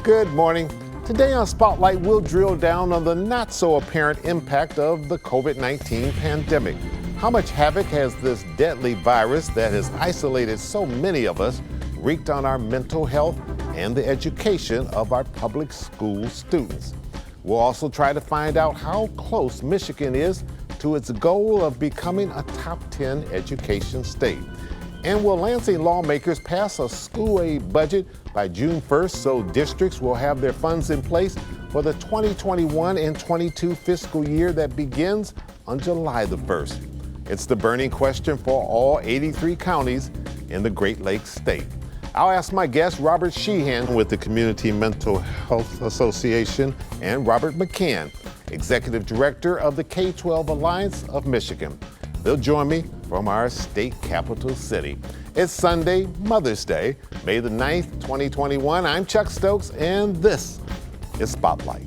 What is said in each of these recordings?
Good morning. Today on Spotlight, we'll drill down on the not so apparent impact of the COVID-19 pandemic. How much havoc has this deadly virus that has isolated so many of us wreaked on our mental health and the education of our public school students? We'll also try to find out how close Michigan is to its goal of becoming a top 10 education state. And will Lansing lawmakers pass a school aid budget by June 1st so districts will have their funds in place for the 2021 and 22 fiscal year that begins on July the 1st? It's the burning question for all 83 counties in the Great Lakes state. I'll ask my guest, Robert Sheehan with the Community Mental Health Association, and Robert McCann, Executive Director of the K-12 Alliance of Michigan. They'll join me from our state capital city. It's Sunday, Mother's Day, May the 9th, 2021. I'm Chuck Stokes, and this is Spotlight.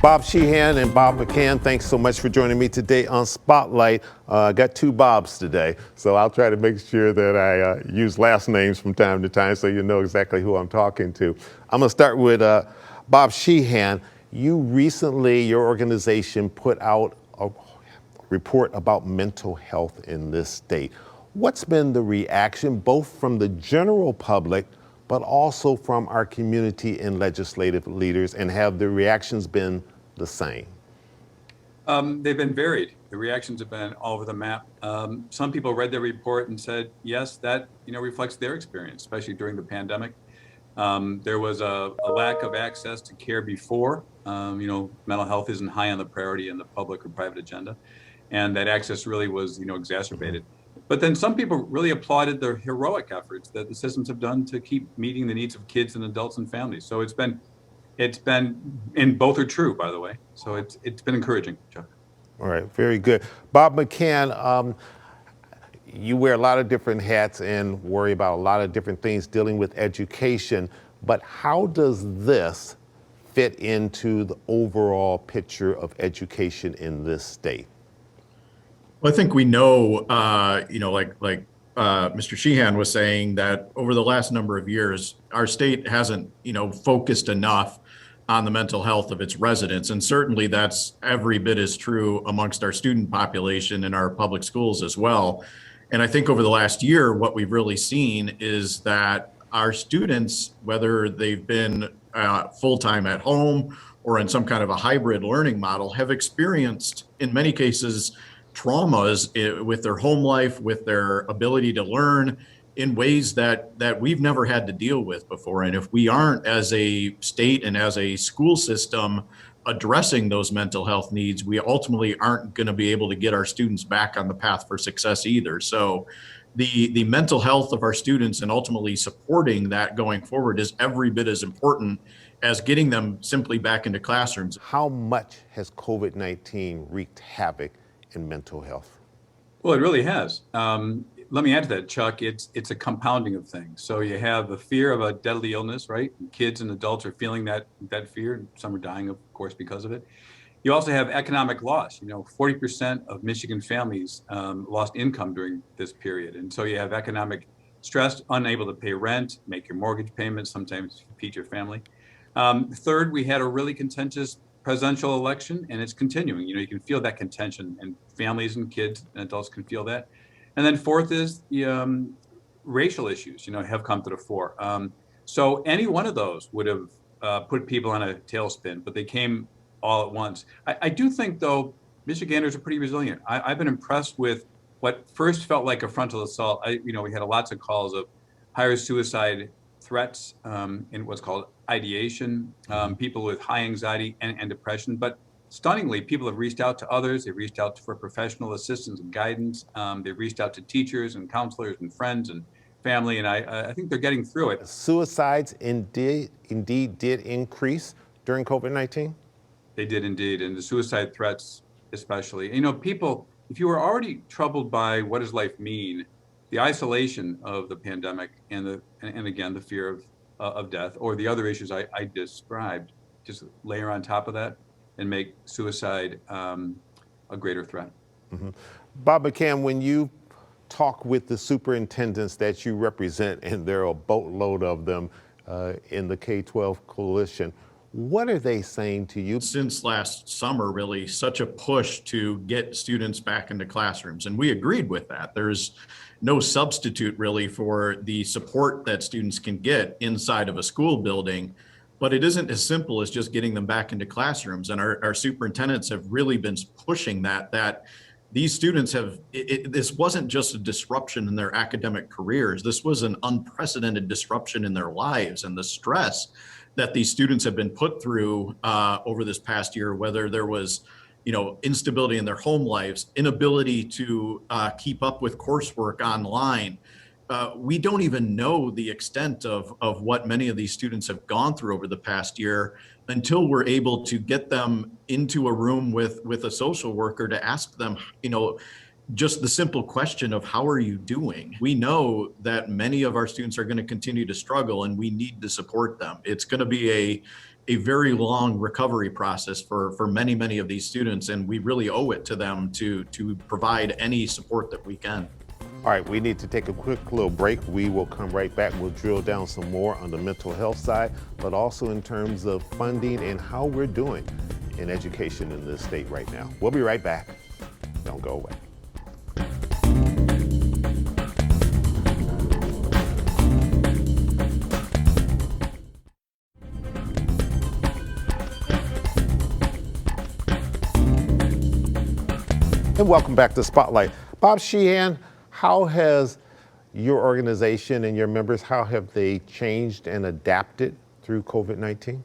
Bob Sheehan and Bob McCann, thanks so much for joining me today on Spotlight. I got two Bobs today, so I'll try to make sure that I use last names from time to time so you know exactly who I'm talking to. I'm gonna start with Bob Sheehan. You recently, your organization put out a report about mental health in this state. What's been the reaction, both from the general public, but also from our community and legislative leaders, and have the reactions been the same? They've been varied. The reactions have been all over the map. Some people read the report and said, yes, that reflects their experience, especially during the pandemic. There was a lack of access to care before. Mental health isn't high on the priority in the public or private agenda, and that access really was exacerbated. But then some people really applauded the heroic efforts that the systems have done to keep meeting the needs of kids and adults and families. So it's been, and both are true, by the way. So it's been encouraging, Chuck. All right, very good. Bob McCann, you wear a lot of different hats and worry about a lot of different things dealing with education, but how does this fit into the overall picture of education in this state? Well, I think we know, like Mr. Sheehan was saying, that over the last number of years, our state hasn't, focused enough on the mental health of its residents. And certainly that's every bit as true amongst our student population in our public schools as well. And I think over the last year, what we've really seen is that our students, whether they've been full-time at home or in some kind of a hybrid learning model, have experienced, in many cases, traumas with their home life, with their ability to learn in ways that we've never had to deal with before. And if we aren't, as a state and as a school system, addressing those mental health needs, we ultimately aren't going to be able to get our students back on the path for success either. So the mental health of our students and ultimately supporting that going forward is every bit as important as getting them simply back into classrooms. How much has COVID-19 wreaked havoc in mental health? Well, it really has. Let me add to that, Chuck. It's a compounding of things. So you have the fear of a deadly illness, right? Kids and adults are feeling that fear. Some are dying, of course, because of it. You also have economic loss. 40% of Michigan families lost income during this period. And so you have economic stress, unable to pay rent, make your mortgage payments, sometimes feed your family. Third, we had a really contentious presidential election, and it's continuing. You can feel that contention, and families and kids and adults can feel that. And then fourth is the racial issues, have come to the fore. So any one of those would have put people on a tailspin, but they came all at once. I do think, though, Michiganders are pretty resilient. I've been impressed with what first felt like a frontal assault. We had lots of calls of higher suicide threats in what's called ideation, people with high anxiety and depression. But stunningly, people have reached out to others. They've reached out for professional assistance and guidance. They've reached out to teachers and counselors and friends and family, and I think they're getting through it. Suicides indeed did increase during COVID-19? They did indeed, and the suicide threats especially. People, if you were already troubled by what does life mean, the isolation of the pandemic and again the fear of death, or the other issues I described, just layer on top of that and make suicide a greater threat. Bob McCann, when you talk with the superintendents that you represent, and there are a boatload of them in the K-12 coalition, what are they saying to you? Since last summer, really, such a push to get students back into classrooms. And we agreed with that. There's no substitute really for the support that students can get inside of a school building. But it isn't as simple as just getting them back into classrooms. And our superintendents have really been pushing that these students have, this wasn't just a disruption in their academic careers. This was an unprecedented disruption in their lives, and the stress that these students have been put through over this past year, whether there was, instability in their home lives, inability to keep up with coursework online. We don't even know the extent of what many of these students have gone through over the past year until we're able to get them into a room with a social worker to ask them, just the simple question of how are you doing? We know that many of our students are going to continue to struggle, and we need to support them. It's going to be a very long recovery process for many, many of these students, and we really owe it to them to provide any support that we can. All right, we need to take a quick little break. We will come right back. We'll drill down some more on the mental health side, but also in terms of funding and how we're doing in education in this state right now. We'll be right back. Don't go away. And welcome back to Spotlight. Bob Sheehan, how has your organization and your members, how have they changed and adapted through COVID-19?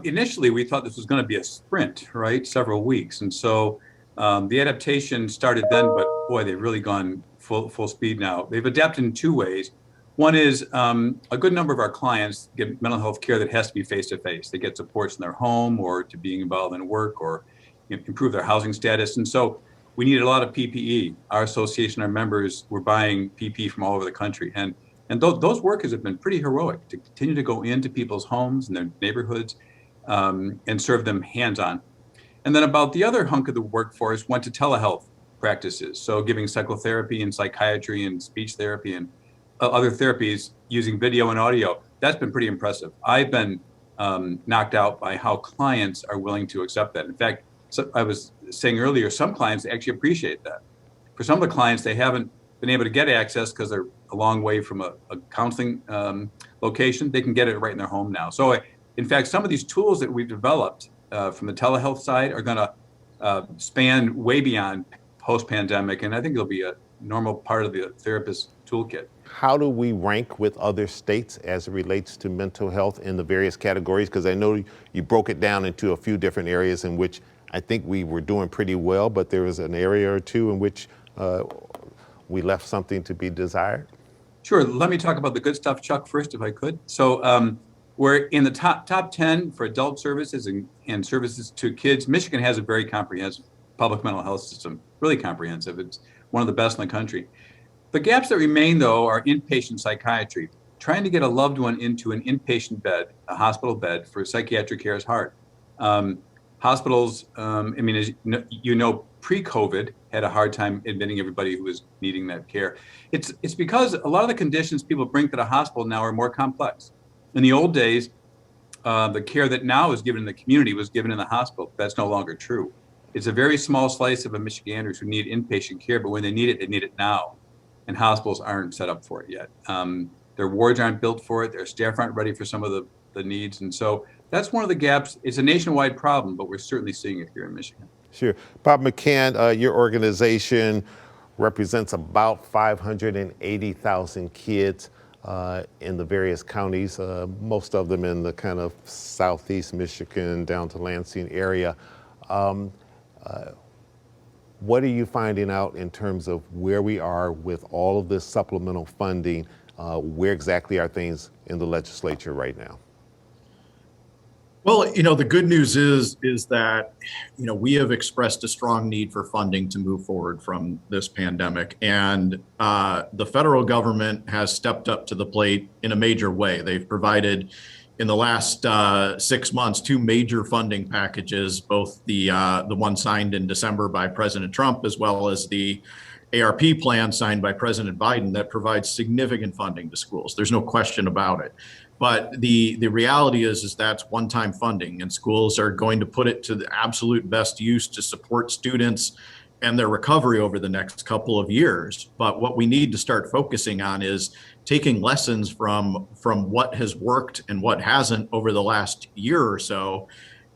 Initially we thought this was going to be a sprint, right? Several weeks. And so the adaptation started then, but boy, they've really gone full speed now. They've adapted in two ways. One is a good number of our clients get mental health care that has to be face-to-face. They get supports in their home or to being involved in work or improve their housing status. And so we needed a lot of PPE. Our association, our members were buying PPE from all over the country. And those workers have been pretty heroic to continue to go into people's homes and their neighborhoods and serve them hands-on. And then about the other hunk of the workforce went to telehealth practices. So giving psychotherapy and psychiatry and speech therapy and other therapies using video and audio. That's been pretty impressive. I've been knocked out by how clients are willing to accept that. In fact, so I was saying earlier, some clients actually appreciate that. For some of the clients, they haven't been able to get access because they're a long way from a counseling location. They can get it right in their home now. So in fact, some of these tools that we've developed from the telehealth side are going to span way beyond post-pandemic. And I think it'll be a normal part of the therapist toolkit. How do we rank with other states as it relates to mental health in the various categories? Because I know you broke it down into a few different areas in which I think we were doing pretty well, but there was an area or two in which we left something to be desired. Sure. Let me talk about the good stuff, Chuck, first, if I could. So we're in the top 10 for adult services and services to kids. Michigan has a very comprehensive public mental health system, really comprehensive. It's one of the best in the country. The gaps that remain, though, are inpatient psychiatry. Trying to get a loved one into an inpatient bed, a hospital bed for psychiatric care is hard. Hospitals, as pre-COVID, had a hard time admitting everybody who was needing that care. It's because a lot of the conditions people bring to the hospital now are more complex. In the old days, the care that now is given in the community was given in the hospital. That's no longer true. It's a very small slice of Michiganders who need inpatient care, but when they need it now. And hospitals aren't set up for it yet. Their wards aren't built for it. Their staff aren't ready for some of the needs. And so that's one of the gaps. It's a nationwide problem, but we're certainly seeing it here in Michigan. Sure. Bob McCann, your organization represents about 580,000 kids in the various counties, most of them in the kind of southeast Michigan down to Lansing area. What are you finding out in terms of where we are with all of this supplemental funding? Where exactly are things in the legislature right now? Well, the good news is that, we have expressed a strong need for funding to move forward from this pandemic. And the federal government has stepped up to the plate in a major way. They've provided, in the last 6 months, two major funding packages, both the one signed in December by President Trump, as well as the ARP plan signed by President Biden, that provides significant funding to schools. There's no question about it. But the reality is that's one-time funding, and schools are going to put it to the absolute best use to support students and their recovery over the next couple of years. But what we need to start focusing on is taking lessons from what has worked and what hasn't over the last year or so,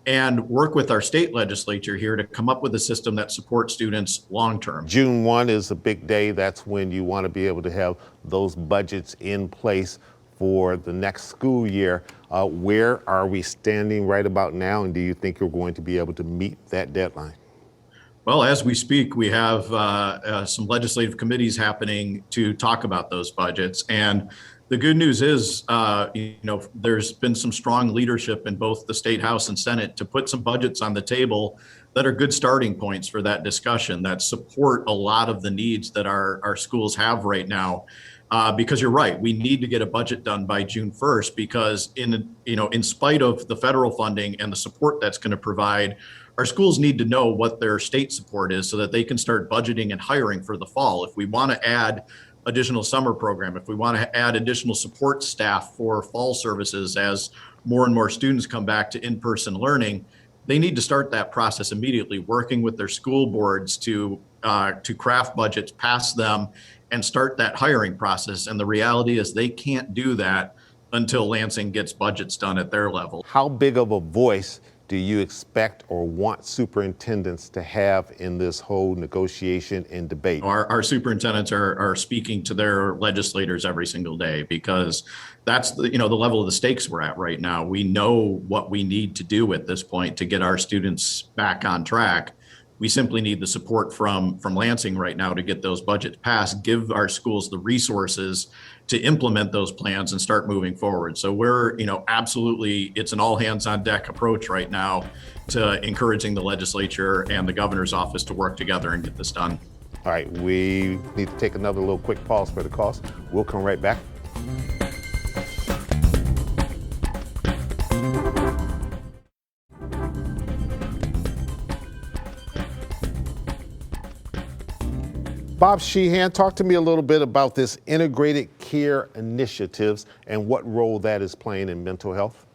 and work with our state legislature here to come up with a system that supports students long term. June 1 is a big day. That's when you want to be able to have those budgets in place for the next school year. Where are we standing right about now, and do you think you're going to be able to meet that deadline? Well, as we speak, we have some legislative committees happening to talk about those budgets. And the good news is, there's been some strong leadership in both the State House and Senate to put some budgets on the table that are good starting points for that discussion, that support a lot of the needs that our schools have right now. Because you're right, we need to get a budget done by June 1st, because in spite of the federal funding and the support that's going to provide, our schools need to know what their state support is so that they can start budgeting and hiring for the fall. If we want to add additional summer program, if we want to add additional support staff for fall services as more and more students come back to in-person learning, they need to start that process immediately, working with their school boards to craft budgets, pass them, and start that hiring process. And the reality is they can't do that until Lansing gets budgets done at their level. How big of a voice do you expect or want superintendents to have in this whole negotiation and debate? Our superintendents are speaking to their legislators every single day, because that's the level of the stakes we're at right now. We know what we need to do at this point to get our students back on track. We simply need the support from Lansing right now to get those budgets passed, give our schools the resources to implement those plans and start moving forward. So we're, absolutely, it's an all hands on deck approach right now to encouraging the legislature and the governor's office to work together and get this done. All right, we need to take another little quick pause for the cause. We'll come right back. Bob Sheehan, talk to me a little bit about this integrated care initiatives and what role that is playing in mental health.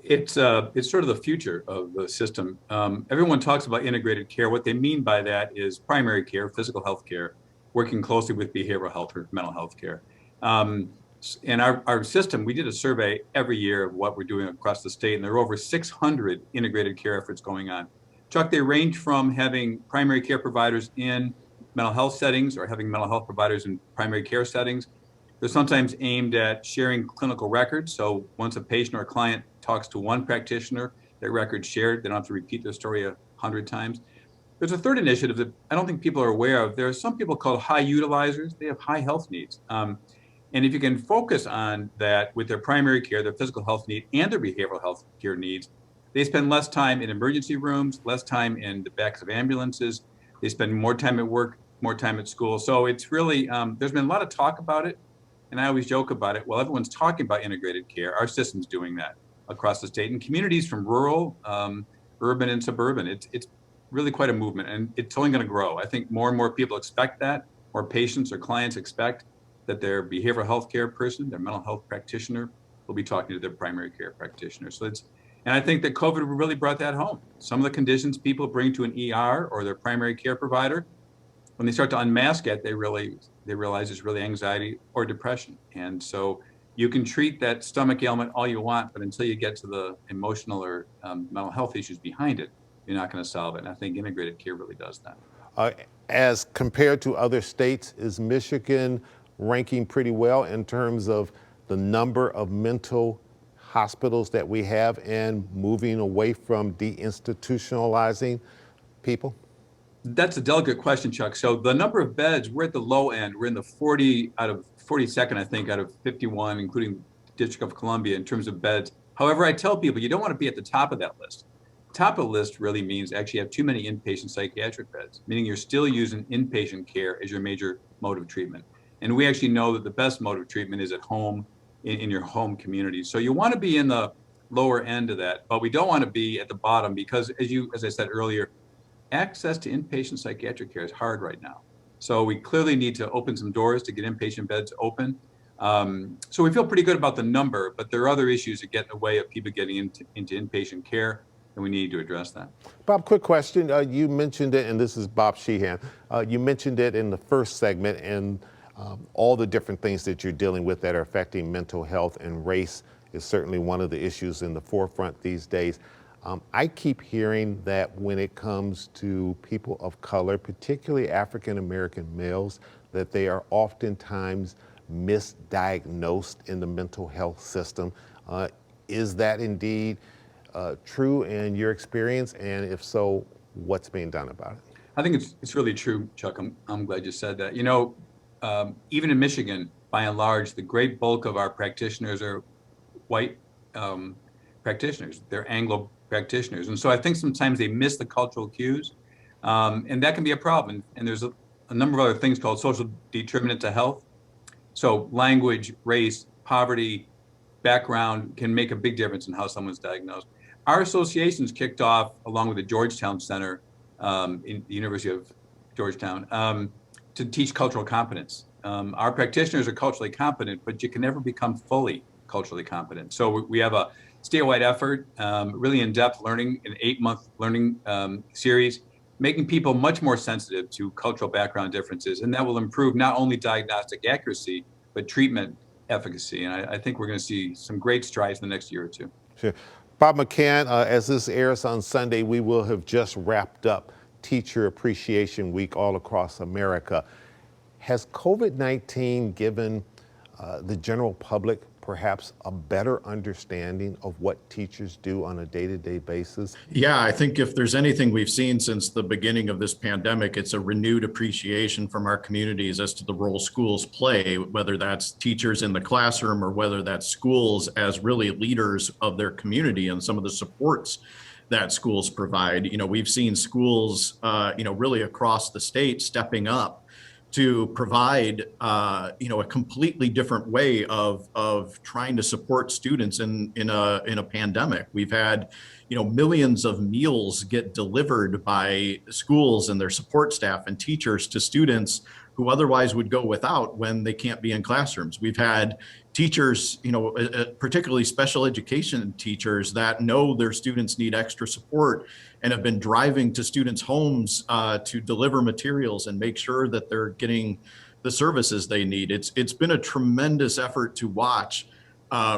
It's sort of the future of the system. Everyone talks about integrated care. What they mean by that is primary care, physical health care, working closely with behavioral health or mental health care. In our system, we did a survey every year of what we're doing across the state, and there are over 600 integrated care efforts going on. Chuck, they range from having primary care providers in mental health settings or having mental health providers in primary care settings. They're sometimes aimed at sharing clinical records. So once a patient or a client talks to one practitioner, that record's shared. They don't have to repeat their story 100 times. There's a third initiative that I don't think people are aware of. There are some people called high utilizers. They have high health needs. And if you can focus on that with their primary care, their physical health need, and their behavioral health care needs, they spend less time in emergency rooms, less time in the backs of ambulances. They spend more time at work, more time at school. So it's really, there's been a lot of talk about it. And I always joke about it. Well, everyone's talking about integrated care. Our system's doing that across the state. And communities from rural, urban, and suburban, it's really quite a movement. And it's only going to grow. I think more and more people expect that. More patients or clients expect that their behavioral health care person, their mental health practitioner, will be talking to their primary care practitioner. So and I think that COVID really brought that home. Some of the conditions people bring to an ER or their primary care provider, when they start to unmask it, they realize it's really anxiety or depression. And so you can treat that stomach ailment all you want, but until you get to the emotional or mental health issues behind it, you're not going to solve it. And I think integrated care really does that. As compared to other states, is Michigan ranking pretty well in terms of the number of mental hospitals that we have and moving away from deinstitutionalizing people? That's a delicate question, Chuck. So the number of beds, we're at the low end. We're in the 42nd, I think, out of 51, including the District of Columbia in terms of beds. However, I tell people you don't want to be at the top of that list. Top of the list really means actually you have too many inpatient psychiatric beds, meaning you're still using inpatient care as your major mode of treatment. And we actually know that the best mode of treatment is at home in your home community. So you want to be in the lower end of that, but we don't want to be at the bottom because as I said earlier, access to inpatient psychiatric care is hard right now. So we clearly need to open some doors to get inpatient beds open. So we feel pretty good about the number, but there are other issues that get in the way of people getting into inpatient care, and we need to address that. Bob, quick question. You mentioned it, and this is Bob Sheehan. You mentioned it in the first segment, and all the different things that you're dealing with that are affecting mental health, and race is certainly one of the issues in the forefront these days. I keep hearing that when it comes to people of color, particularly African American males, that they are oftentimes misdiagnosed in the mental health system. Is that indeed true in your experience? And if so, what's being done about it? I think it's really true, Chuck. I'm glad you said that. You know, even in Michigan, by and large, the great bulk of our practitioners are white practitioners. They're Anglo practitioners. And so I think sometimes they miss the cultural cues, and that can be a problem. And there's a number of other things called social determinants of health. So language, race, poverty, background can make a big difference in how someone's diagnosed. Our association's kicked off, along with the Georgetown Center in the University of Georgetown, to teach cultural competence. Our practitioners are culturally competent, but you can never become fully culturally competent. So we have a statewide effort, really in-depth learning, an 8-month learning series, making people much more sensitive to cultural background differences. And that will improve not only diagnostic accuracy, but treatment efficacy. And I think we're going to see some great strides in the next year or two. Sure. Bob McCann, as this airs on Sunday, we will have just wrapped up Teacher Appreciation Week all across America. Has COVID-19 given the general public perhaps a better understanding of what teachers do on a day-to-day basis? Yeah, I think if there's anything we've seen since the beginning of this pandemic, it's a renewed appreciation from our communities as to the role schools play, whether that's teachers in the classroom or whether that's schools as really leaders of their community and some of the supports that schools provide. You know, we've seen schools, really across the state stepping up to provide, a completely different way of trying to support students in a pandemic. We've had, millions of meals get delivered by schools and their support staff and teachers to students who otherwise would go without when they can't be in classrooms. We've had teachers, particularly special education teachers that know their students need extra support and have been driving to students' homes to deliver materials and make sure that they're getting the services they need. It's been a tremendous effort to watch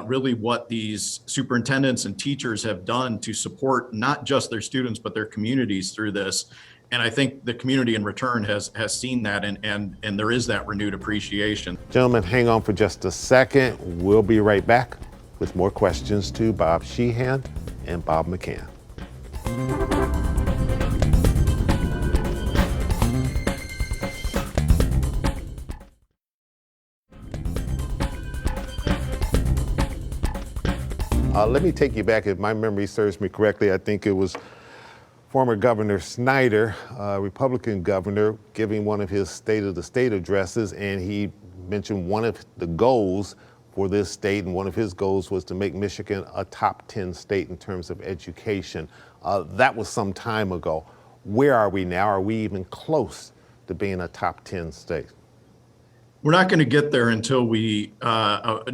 really what these superintendents and teachers have done to support not just their students, but their communities through this. And I think the community in return has seen that, and there is that renewed appreciation. Gentlemen, hang on for just a second. We'll be right back with more questions to Bob Sheehan and Bob McCann. Let me take you back. If my memory serves me correctly, I think it was former Governor Snyder, Republican governor, giving one of his State of the State addresses, and he mentioned one of the goals for this state, and one of his goals was to make Michigan a top 10 state in terms of education. That was some time ago. Where are we now? Are we even close to being a top 10 state? We're not going to get there until we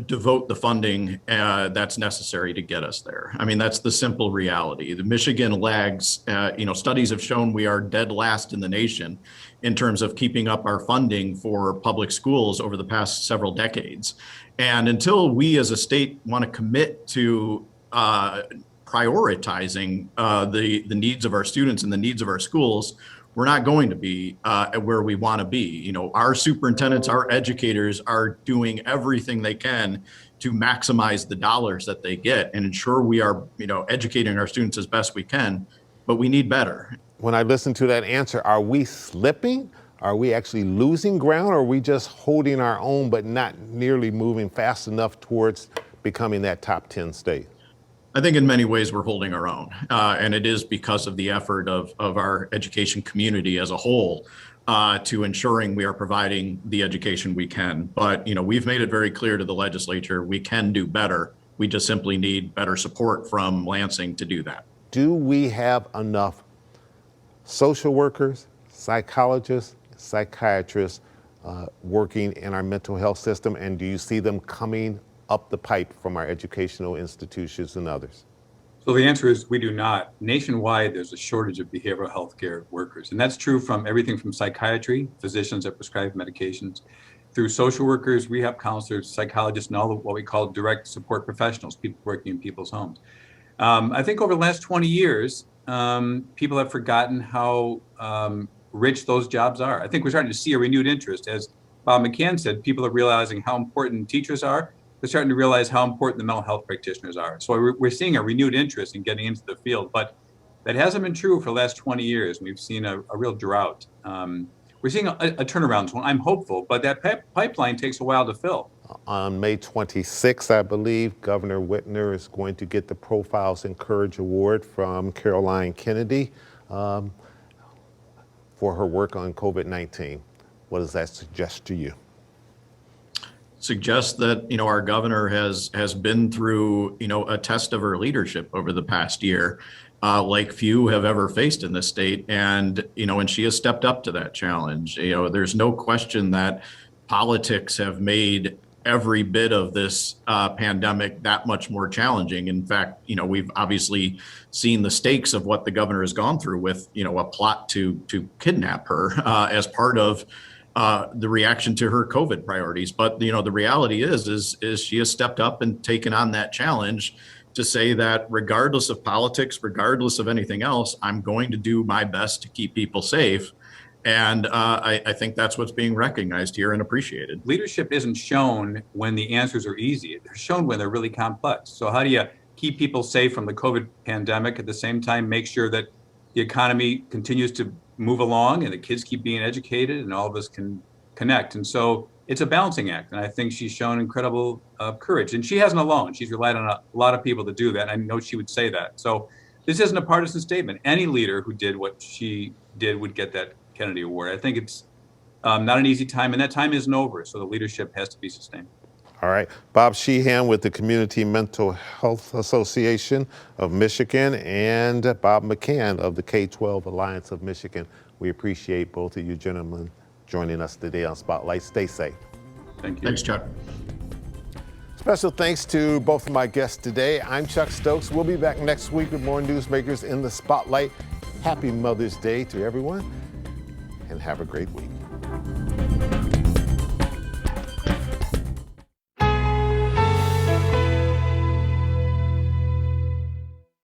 devote the funding that's necessary to get us there. I mean, that's the simple reality. The Michigan lags, studies have shown we are dead last in the nation in terms of keeping up our funding for public schools over the past several decades. And until we as a state want to commit to prioritizing the needs of our students and the needs of our schools, we're not going to be where we want to be. Our superintendents, our educators are doing everything they can to maximize the dollars that they get and ensure we are, educating our students as best we can, but we need better. When I listen to that answer, are we slipping? Are we actually losing ground? Or are we just holding our own, but not nearly moving fast enough towards becoming that top 10 state? I think in many ways we're holding our own, and it is because of the effort of our education community as a whole. to ensuring we are providing the education we can. But, we've made it very clear to the legislature, we can do better. We just simply need better support from Lansing to do that. Do we have enough social workers, psychologists, psychiatrists working in our mental health system? And do you see them coming up the pipe from our educational institutions and others? So the answer is we do not. Nationwide, there's a shortage of behavioral health care workers. And that's true from everything from psychiatry, physicians that prescribe medications, through social workers, rehab counselors, psychologists, and all of what we call direct support professionals, people working in people's homes. I think over the last 20 years, people have forgotten how rich those jobs are. I think we're starting to see a renewed interest. As Bob McCann said, people are realizing how important teachers are. They're starting to realize how important the mental health practitioners are. So we're seeing a renewed interest in getting into the field, but that hasn't been true for the last 20 years. We've seen a real drought. We're seeing a turnaround. So I'm hopeful, but that pipeline takes a while to fill. On May 26th, I believe, Governor Whitner is going to get the Profiles in Courage Award from Caroline Kennedy for her work on COVID-19. What does that suggest to you? Suggests that our governor has been through a test of her leadership over the past year, like few have ever faced in this state, and she has stepped up to that challenge. There's no question that politics have made every bit of this pandemic that much more challenging. In fact, we've obviously seen the stakes of what the governor has gone through with a plot to kidnap her as part of the reaction to her COVID priorities. But, the reality is she has stepped up and taken on that challenge to say that regardless of politics, regardless of anything else, I'm going to do my best to keep people safe. And I think that's what's being recognized here and appreciated. Leadership isn't shown when the answers are easy. They're shown when they're really complex. So how do you keep people safe from the COVID pandemic, at the same time make sure that the economy continues to move along and the kids keep being educated and all of us can connect? And so it's a balancing act. And I think she's shown incredible courage. And she hasn't alone. She's relied on a lot of people to do that. I know she would say that. So this isn't a partisan statement. Any leader who did what she did would get that Kennedy Award. I think it's not an easy time, and that time isn't over. So the leadership has to be sustained. All right. Bob Sheehan with the Community Mental Health Association of Michigan and Bob McCann of the K-12 Alliance of Michigan. We appreciate both of you gentlemen joining us today on Spotlight. Stay safe. Thank you. Thanks, Chuck. Special thanks to both of my guests today. I'm Chuck Stokes. We'll be back next week with more newsmakers in the Spotlight. Happy Mother's Day to everyone, and have a great week.